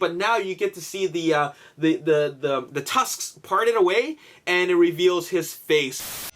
But now you get to see the tusks parted away, and it reveals his face.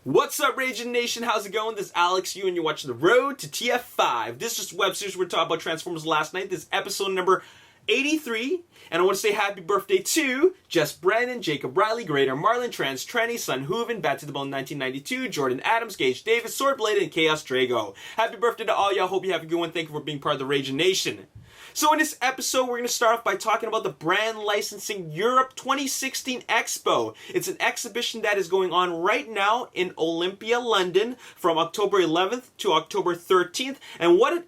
What's up, Ragin Nation? How's it going? This is Alex, and you're watching The Road to TF5. This is just a web series we're talking about Transformers last night. This is episode number 83, and I want to say happy birthday to Jess Brandon, Jacob Riley, Greater Marlon, Trans Tranny, Sun Hooven, Bat to the Bone 1992, Jordan Adams, Gage Davis, Swordblade, and Chaos Drago. Happy birthday to all y'all. Hope you have a good one. Thank you for being part of the Ragin Nation. So in this episode, we're going to start off by talking about the Brand Licensing Europe 2016 Expo. It's an exhibition that is going on right now in Olympia, London, from October 11th to October 13th. And what it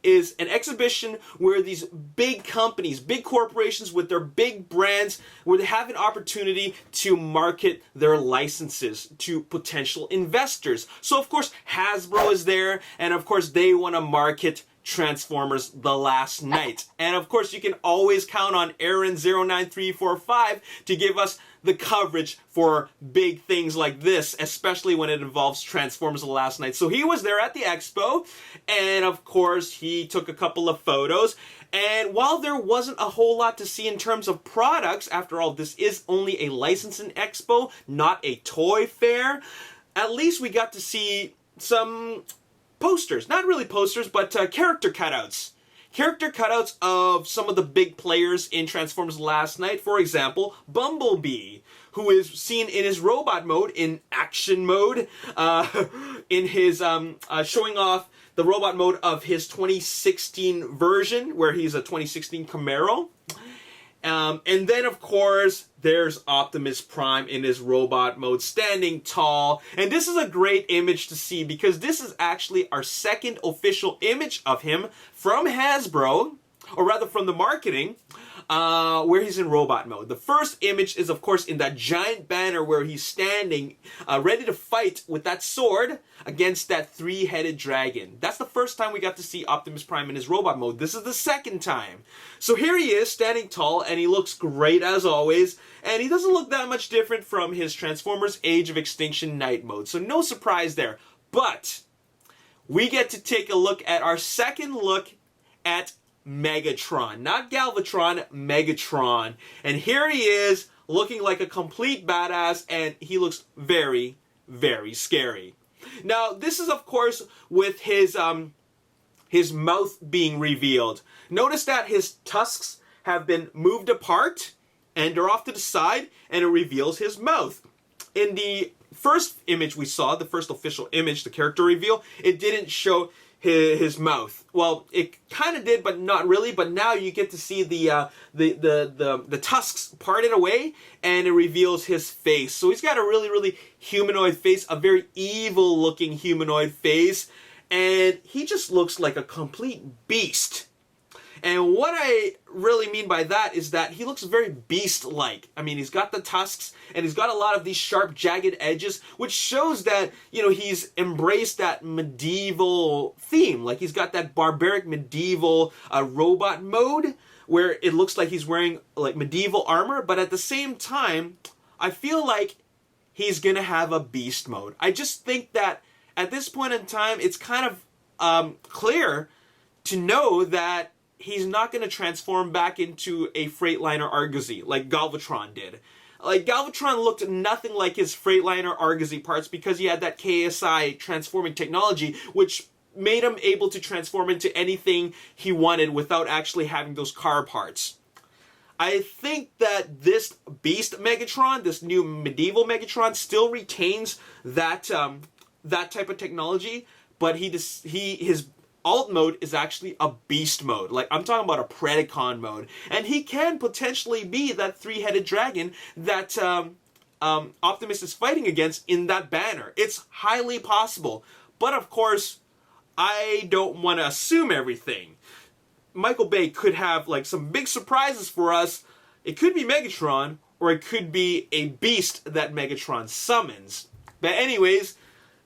is an exhibition where these big companies, big corporations with their big brands, where they have an opportunity to market their licenses to potential investors. So of course, Hasbro is there, and of course, they want to market Transformers The Last Night. And of course, you can always count on Aaron09345 to give us the coverage for big things like this, especially when it involves Transformers The Last Night. So he was there at the expo, and of course, he took a couple of photos. And while there wasn't a whole lot to see in terms of products, after all, this is only a licensing expo, not a toy fair, at least we got to see some posters. Not really posters, but character cutouts. Character cutouts of some of the big players in Transformers Last Night. For example, Bumblebee, who is seen in his robot mode, in action mode, in his showing off the robot mode of his 2016 version, where he's a 2016 Camaro. And then, of course, there's Optimus Prime in his robot mode, standing tall. And this is a great image to see, because this is actually our second official image of him from Hasbro, or rather from the marketing, where he's in robot mode. The first image is, of course, in that giant banner where he's standing, ready to fight with that sword against that three-headed dragon. That's the first time we got to see Optimus Prime in his robot mode. This is the second time. So here he is, standing tall, and he looks great as always, and he doesn't look that much different from his Transformers Age of Extinction Night mode, so no surprise there. But we get to take a look at our second look at Megatron. Not Galvatron, Megatron. And here he is, looking like a complete badass, and he looks very, very scary. Now, this is, of course, with his mouth being revealed. Notice that his tusks have been moved apart, and they're off to the side, and it reveals his mouth. In the first image we saw, the first official image, the character reveal, it didn't show his mouth. Well, it kind of did, but not really. But now you get to see the tusks parted away, and it reveals his face. So he's got a really, really humanoid face, a very evil-looking humanoid face, and he just looks like a complete beast. And what I really mean by that is that he looks very beast-like. I mean, he's got the tusks, and he's got a lot of these sharp, jagged edges, which shows that, you know, he's embraced that medieval theme. Like, he's got that barbaric medieval robot mode, where it looks like he's wearing, like, medieval armor, but at the same time, I feel like he's gonna have a beast mode. I just think that at this point in time, it's kind of clear to know that he's not going to transform back into a Freightliner Argosy like Galvatron did. Like, Galvatron looked nothing like his Freightliner Argosy parts because he had that KSI transforming technology, which made him able to transform into anything he wanted without actually having those car parts. I think that this Beast Megatron, this new medieval Megatron, still retains that that type of technology, but his alt mode is actually a beast mode. Like, I'm talking about a Predacon mode. And he can potentially be that three-headed dragon that Optimus is fighting against in that banner. It's highly possible. But of course, I don't want to assume everything. Michael Bay could have, like, some big surprises for us. It could be Megatron, or it could be a beast that Megatron summons. But anyways,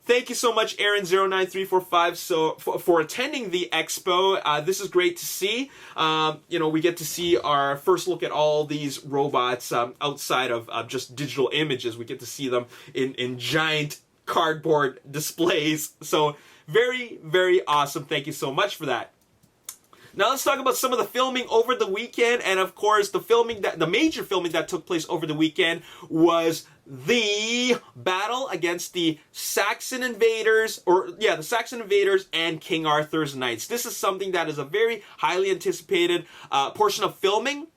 thank you so much, Aaron09345, for attending the expo. This is great to see. You know, we get to see our first look at all these robots outside of just digital images. We get to see them in giant cardboard displays. So very, very awesome. Thank you so much for that. Now let's talk about some of the filming over the weekend, and of course the major filming that took place over the weekend was the battle against the Saxon Invaders, the Saxon Invaders and King Arthur's Knights. This is something that is a very highly anticipated portion of filming,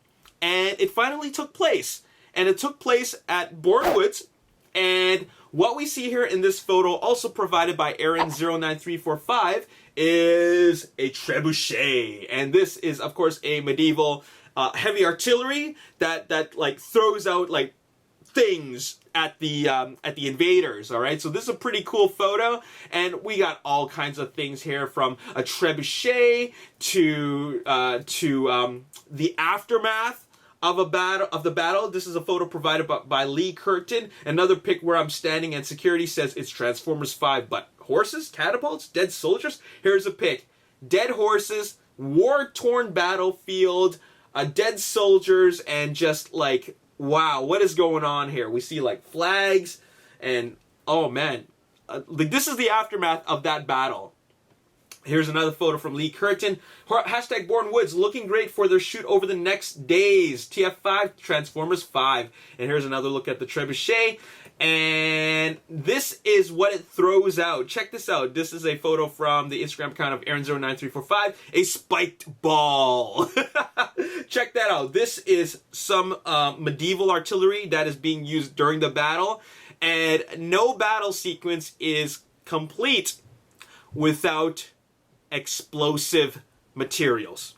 and it finally took place. And it took place at Bourne-Woods, and what we see here in this photo, also provided by Aaron09345, is a trebuchet. And this is, of course, a medieval heavy artillery that like throws out like things at the invaders. All right, so this is a pretty cool photo, and we got all kinds of things here, from a trebuchet to the aftermath of the battle. This is a photo provided by Lee Curtin. Another pic where I'm standing and security says it's Transformers 5, but horses, catapults, dead soldiers. Here's a pic: dead horses, war-torn battlefield, dead soldiers, and just like, wow, what is going on here? We see like flags, and oh man, like this is the aftermath of that battle. Here's another photo from Lee Curtin. Hashtag Bourne-Woods looking great for their shoot over the next days. TF5, Transformers 5. And here's another look at the trebuchet. And this is what it throws out. Check this out. This is a photo from the Instagram account of Aaron09345. A spiked ball. Check that out. This is some medieval artillery that is being used during the battle. And no battle sequence is complete without explosive materials.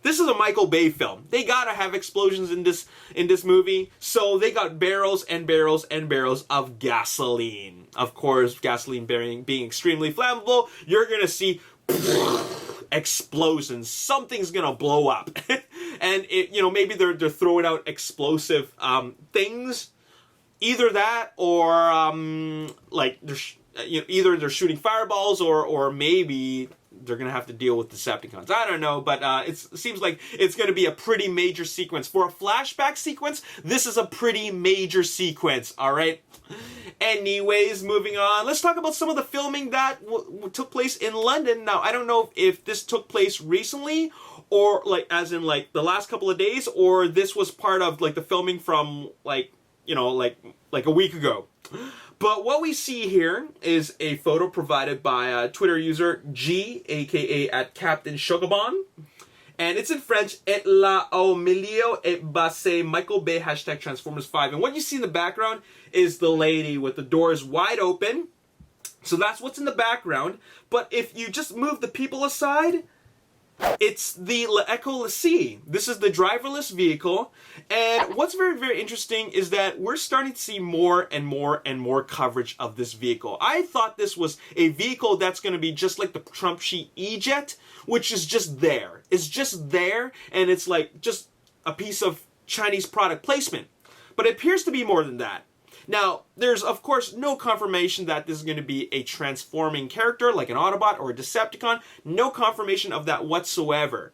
This is a Michael Bay film. They gotta have explosions in this movie, so they got barrels and barrels and barrels of gasoline. Of course, gasoline being extremely flammable, you're gonna see explosions. Something's gonna blow up, and maybe they're throwing out explosive things. Either that, or either they're shooting fireballs, or maybe they're going to have to deal with Decepticons. I don't know, but it seems like it's going to be a pretty major sequence. For a flashback sequence, this is a pretty major sequence, all right? Anyways, moving on. Let's talk about some of the filming that took place in London. Now, I don't know if this took place recently, or like as in like the last couple of days, or this was part of like the filming from like a week ago. But what we see here is a photo provided by Twitter user G, aka at Captain Chocobon. And it's in French. Et là au milieu et basse Michael Bay hashtag Transformers 5. And what you see in the background is the lady with the doors wide open. So that's what's in the background. But if you just move the people aside, it's the L'Ecole-Lacy. This is the driverless vehicle. And what's very, very interesting is that we're starting to see more and more and more coverage of this vehicle. I thought this was a vehicle that's going to be just like the Trumpy E-Jet, which is just there. It's just there, and it's like just a piece of Chinese product placement. But it appears to be more than that. Now, there's, of course, no confirmation that this is going to be a transforming character like an Autobot or a Decepticon. No confirmation of that whatsoever.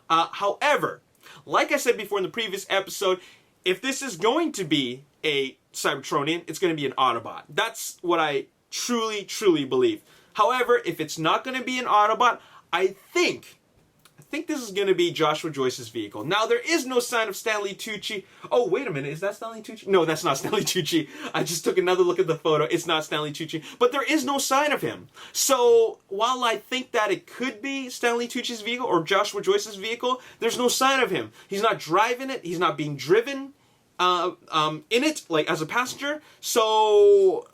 However, like I said before in the previous episode, if this is going to be a Cybertronian, it's going to be an Autobot. That's what I truly, truly believe. However, if it's not going to be an Autobot, I think this is going to be Joshua Joyce's vehicle. Now, there is no sign of Stanley Tucci. Oh, wait a minute. Is that Stanley Tucci? No, that's not Stanley Tucci. I just took another look at the photo. It's not Stanley Tucci. But there is no sign of him. So, while I think that it could be Stanley Tucci's vehicle or Joshua Joyce's vehicle, there's no sign of him. He's not driving it. He's not being driven in it, like as a passenger. So,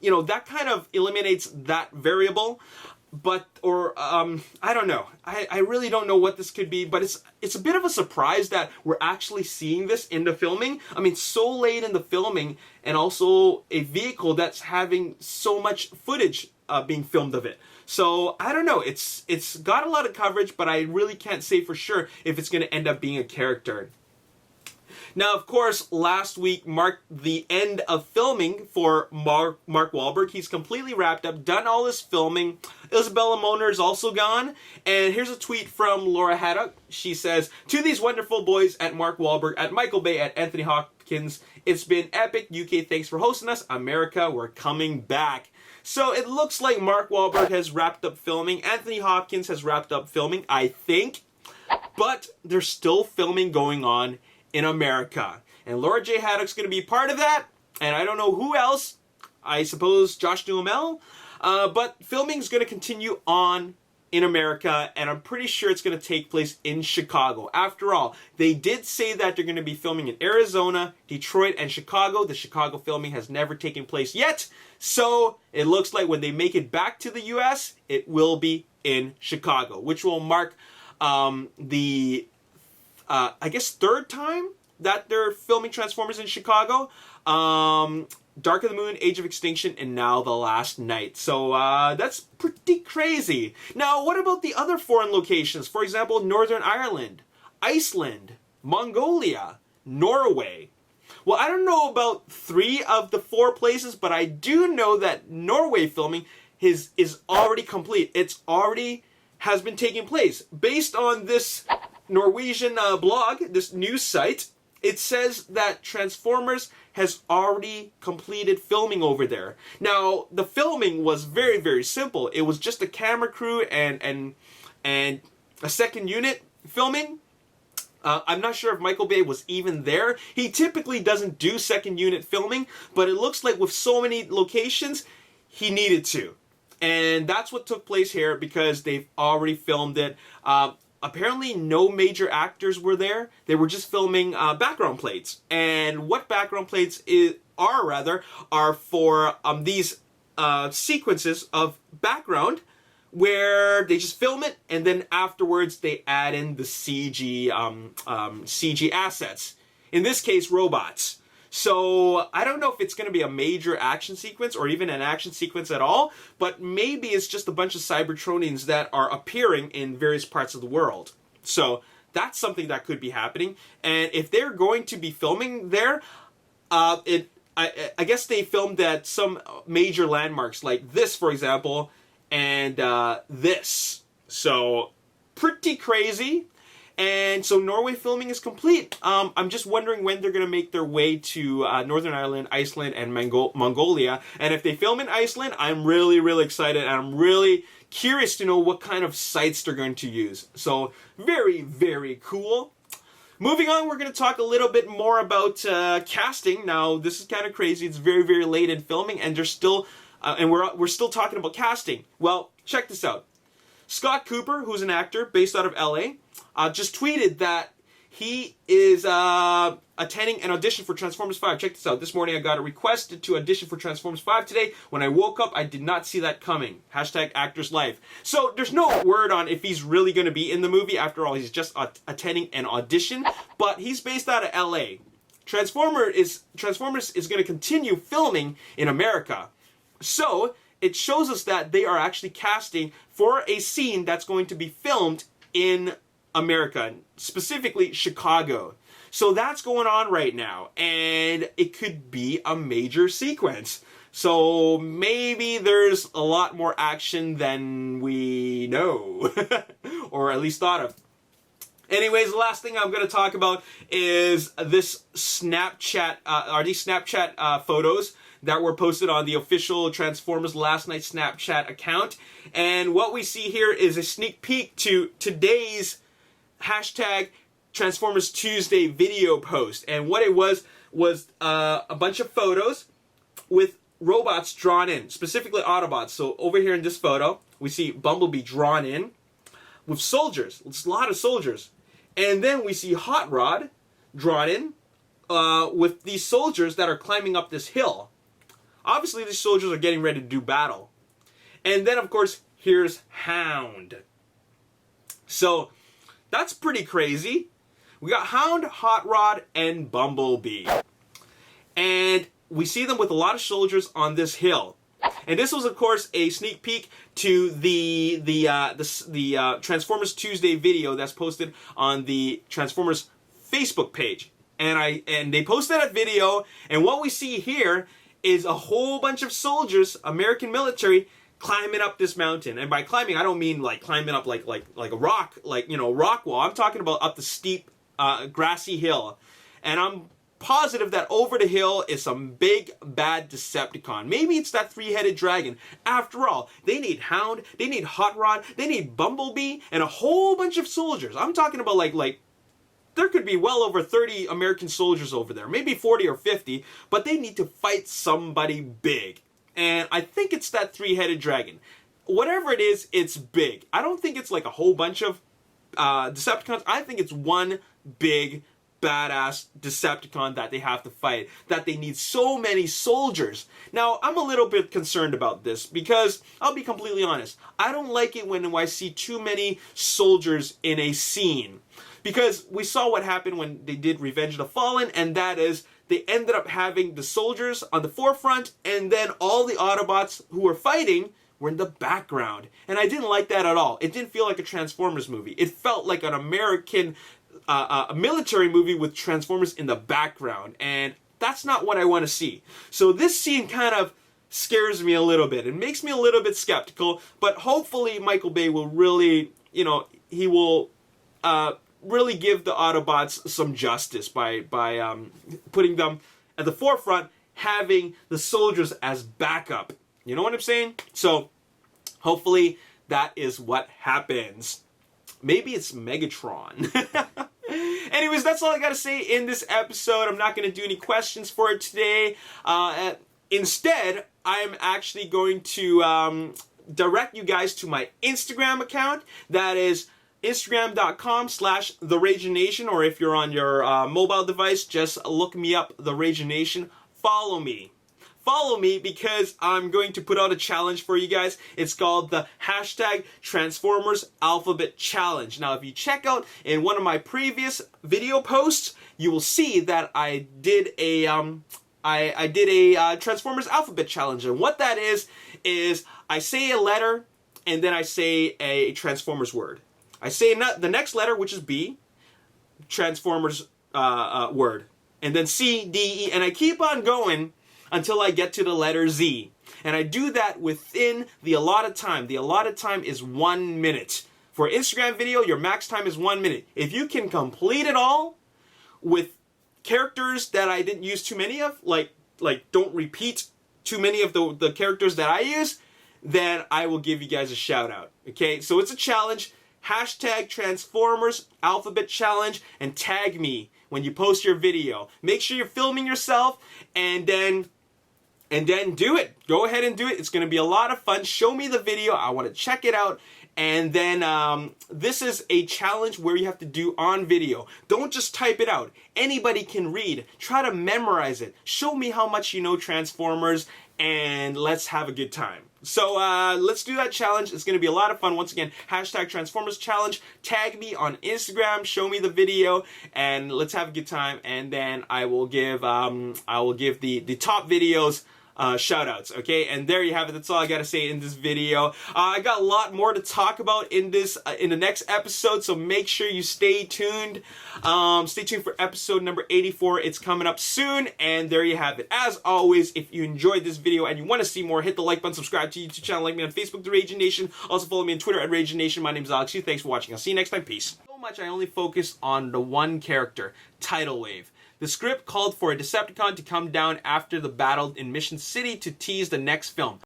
that kind of eliminates that variable. But, I don't know. I really don't know what this could be, but it's a bit of a surprise that we're actually seeing this in the filming. I mean, so late in the filming, and also a vehicle that's having so much footage being filmed of it. So, I don't know. It's got a lot of coverage, but I really can't say for sure if it's going to end up being a character. Now, of course, last week marked the end of filming for Mark Wahlberg. He's completely wrapped up, done all his filming. Isabella Moner is also gone. And here's a tweet from Laura Haddock. She says, "To these wonderful boys at Mark Wahlberg, at Michael Bay, at Anthony Hawk, Hopkins. It's been epic. UK, thanks for hosting us. America, we're coming back. So it looks like Mark Wahlberg has wrapped up filming. Anthony Hopkins has wrapped up filming, I think. But there's still filming going on in America. And Laura J. Haddock's going to be part of that. And I don't know who else. I suppose Josh Duhamel. But filming's going to continue on in America, and I'm pretty sure it's going to take place in Chicago. After all, they did say that they're going to be filming in Arizona, Detroit, and Chicago. The Chicago filming has never taken place yet, so it looks like when they make it back to the US, it will be in Chicago, which will mark the, I guess, third time that they're filming Transformers in Chicago. Dark of the Moon, Age of Extinction, and now The Last Night. So that's pretty crazy. Now, what about the other foreign locations? For example, Northern Ireland, Iceland, Mongolia, Norway. Well, I don't know about 3 of the 4 places, but I do know that Norway filming is already complete. It's already has been taking place. Based on this Norwegian blog, this news site, it says that Transformers has already completed filming over there. Now, the filming was very, very simple. It was just a camera crew and a second unit filming. I'm not sure if Michael Bay was even there. He typically doesn't do second unit filming, but it looks like with so many locations, he needed to. And that's what took place here because they've already filmed it. Apparently no major actors were there. They were just filming background plates. And what background plates are for these sequences of background where they just film it and then afterwards they add in the CG assets. In this case, robots. So I don't know if it's going to be a major action sequence or even an action sequence at all, but maybe it's just a bunch of Cybertronians that are appearing in various parts of the world. So that's something that could be happening. And if they're going to be filming there, I guess they filmed at some major landmarks like this, for example, and this. So pretty crazy. And so Norway filming is complete. I'm just wondering when they're going to make their way to Northern Ireland, Iceland, and Mongolia. And if they film in Iceland, I'm really, really excited. And I'm really curious to know what kind of sites they're going to use. So very, very cool. Moving on, we're going to talk a little bit more about casting. Now, this is kind of crazy. It's very, very late in filming, and they're still, we're still talking about casting. Well, check this out. Scott Cooper, who's an actor based out of LA, just tweeted that he is attending an audition for Transformers 5. Check this out. This morning I got a request to audition for Transformers 5 today. When I woke up, I did not see that coming. Hashtag actor's life. So there's no word on if he's really going to be in the movie. After all, he's just attending an audition. But he's based out of LA. Transformers is going to continue filming in America. So it shows us that they are actually casting for a scene that's going to be filmed in America, specifically Chicago. So that's going on right now, and it could be a major sequence. So maybe there's a lot more action than we know, or at least thought of. Anyways, the last thing I'm going to talk about is this Snapchat, these Snapchat photos that were posted on the official Transformers Last Night Snapchat account. And what we see here is a sneak peek to today's hashtag Transformers Tuesday video post. And what it was a bunch of photos with robots drawn in, specifically Autobots. So over here in this photo, we see Bumblebee drawn in with soldiers. It's a lot of soldiers. And then we see Hot Rod drawn in with these soldiers that are climbing up this hill. Obviously, these soldiers are getting ready to do battle. And then, of course, here's Hound. So, that's pretty crazy. We got Hound, Hot Rod, and Bumblebee. And we see them with a lot of soldiers on this hill. And this was, of course, a sneak peek to the Transformers Tuesday video that's posted on the Transformers Facebook page. And they posted that video, and what we see here is a whole bunch of soldiers, American military, climbing up this mountain. And by climbing, I don't mean like climbing up like a rock, like, you know, rock wall. I'm talking about up the steep, grassy hill. And I'm positive that over the hill is some big bad Decepticon. Maybe it's that three-headed dragon. After all, they need Hound, they need Hot Rod, they need Bumblebee, and a whole bunch of soldiers. I'm talking about like there could be well over 30 American soldiers over there, maybe 40 or 50, but they need to fight somebody big. And I think it's that three-headed dragon. Whatever it is, it's big. I don't think it's like a whole bunch of Decepticons. I think it's one big badass Decepticon that they have to fight, that they need so many soldiers. Now, I'm a little bit concerned about this because, I'll be completely honest, I don't like it when I see too many soldiers in a scene. Because we saw what happened when they did Revenge of the Fallen, and that is, they ended up having the soldiers on the forefront, and then all the Autobots who were fighting were in the background. And I didn't like that at all. It didn't feel like a Transformers movie. It felt like an American a military movie with Transformers in the background, and that's not what I want to see. So this scene kind of scares me a little bit. It makes me a little bit skeptical, but hopefully Michael Bay will really, he will really give the Autobots some justice by putting them at the forefront, having the soldiers as backup. You know what I'm saying? So hopefully that is what happens. Maybe it's Megatron. Anyways, that's all I gotta say in this episode. I'm not gonna do any questions for it today. Instead, I'm actually going to direct you guys to my Instagram account. That is Instagram.com/TheRaginNation, or if you're on your mobile device, just look me up, The Ragin Nation. Follow me. Follow me because I'm going to put out a challenge for you guys. It's called the #Transformers Alphabet Challenge. Now, if you check out in one of my previous video posts, you will see that I did a Transformers Alphabet Challenge, and what that is I say a letter and then I say a Transformers word. I say the next letter, which is B, Transformers word, and then C, D, E, and I keep on going until I get to the letter Z. And I do that within the allotted time. The allotted time is 1 minute. For an Instagram video, your max time is 1 minute. If you can complete it all with characters that I didn't use too many of, like don't repeat too many of the characters that I use, then I will give you guys a shout out. Okay, so it's a challenge. #Transformers Alphabet Challenge, and tag me when you post your video. Make sure you're filming yourself, and then do it. Go ahead and do it. It's going to be a lot of fun. Show me the video. I want to check it out. And then this is a challenge where you have to do on video. Don't just type it out. Anybody can read. Try to memorize it. Show me how much you know Transformers, and let's have a good time. So let's do that challenge. It's going to be a lot of fun. Once again, #Transformers Challenge. Tag me on Instagram. Show me the video, and let's have a good time. And then I will give the top videos shout outs, okay? And there you have it. That's all I gotta say in this video. I got a lot more to talk about in this in the next episode, so make sure you stay tuned. Stay tuned for episode number 84. It's coming up soon, and there you have it. As always, if you enjoyed this video and you want to see more, hit the like button, subscribe to the YouTube channel, like me on Facebook, The Ragin Nation. Also follow me on Twitter at Ragin Nation. My name is Alex. Thanks for watching. I'll see you next time. Peace. So much I only focused on the one character, Tidal Wave. The script called for a Decepticon to come down after the battle in Mission City to tease the next film.